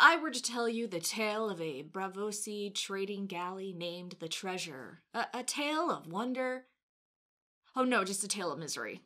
I were to tell you the tale of a Bravosi trading galley named the Treasure, a tale of wonder? Oh no, just a tale of misery.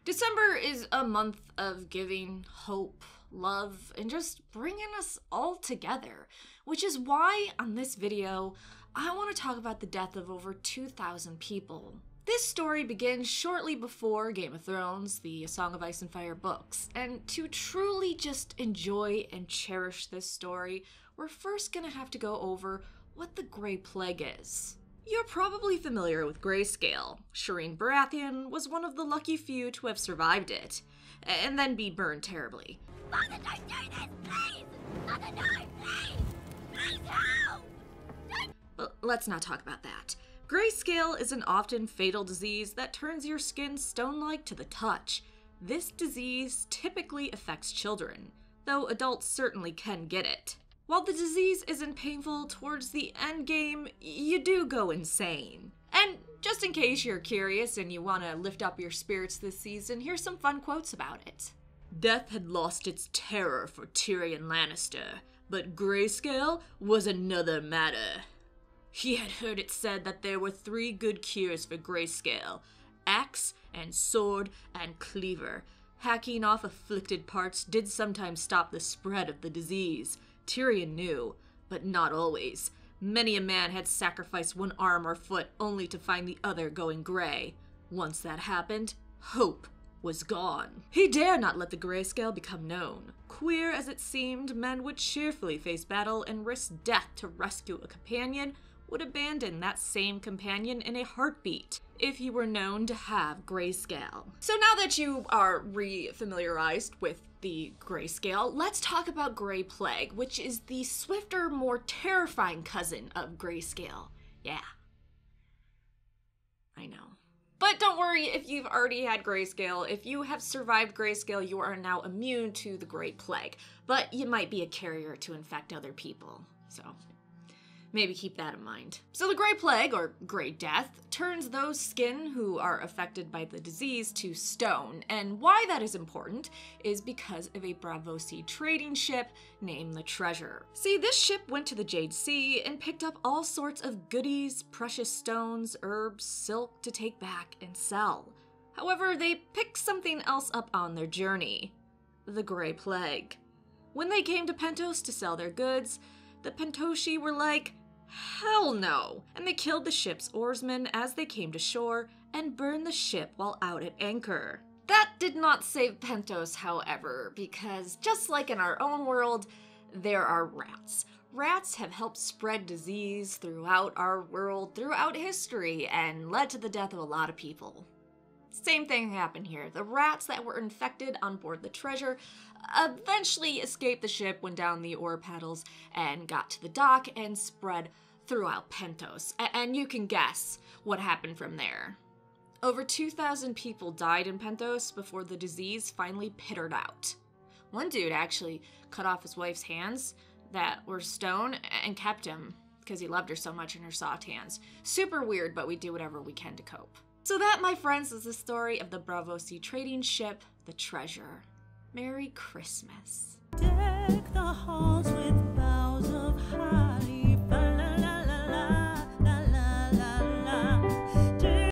December is a month of giving, hope, love, and just bringing us all together, which is why on this video, I want to talk about the death of over 2,000 people. This story begins shortly before Game of Thrones, the Song of Ice and Fire books, and to truly just enjoy and cherish this story, we're first gonna have to go over what the Grey Plague is. You're probably familiar with Grayscale. Shireen Baratheon was one of the lucky few to have survived it, and then be burned terribly. Father, don't do this, please! Father, no, please! Please help! But let's not talk about that. Grayscale is an often fatal disease that turns your skin stone-like to the touch. This disease typically affects children, though adults certainly can get it. While the disease isn't painful, towards the end game, you do go insane. And just in case you're curious and you want to lift up your spirits this season, here's some fun quotes about it. Death had lost its terror for Tyrion Lannister, but Grayscale was another matter. He had heard it said that there were 3 good cures for Grayscale: axe and sword and cleaver. Hacking off afflicted parts did sometimes stop the spread of the disease. Tyrion knew, but not always. Many a man had sacrificed one arm or foot only to find the other going gray. Once that happened, hope was gone. He dare not let the Grayscale become known. Queer as it seemed, men would cheerfully face battle and risk death to rescue a companion, would abandon that same companion in a heartbeat if he were known to have Grayscale. So now that you are re-familiarized with the Grayscale, let's talk about Grey Plague, which is the swifter, more terrifying cousin of Grayscale. Yeah. I know. But don't worry if you've already had Grayscale. If you have survived Grayscale, you are now immune to the Grey Plague. But you might be a carrier to infect other people, so maybe keep that in mind. So the Grey Plague, or Grey Death, turns those skin who are affected by the disease to stone, and why that is important is because of a Bravosi trading ship named the Treasure. See, this ship went to the Jade Sea and picked up all sorts of goodies, precious stones, herbs, silk to take back and sell. However, they picked something else up on their journey: the Grey Plague. When they came to Pentos to sell their goods, the Pentoshi were like, hell no! And they killed the ship's oarsmen as they came to shore and burned the ship while out at anchor. That did not save Pentos, however, because just like in our own world, there are rats. Rats have helped spread disease throughout our world, throughout history, and led to the death of a lot of people. Same thing happened here. The rats that were infected on board the Treasure eventually escaped the ship, went down the oar paddles, and got to the dock and spread throughout Pentos. And you can guess what happened from there. Over 2,000 people died in Pentos before the disease finally petered out. One dude actually cut off his wife's hands that were stone and kept him because he loved her so much in her soft hands. Super weird, but we do whatever we can to cope. So that, my friends, is the story of the Bravosi trading ship, the Treasure. Merry Christmas. Deck the halls with boughs of high.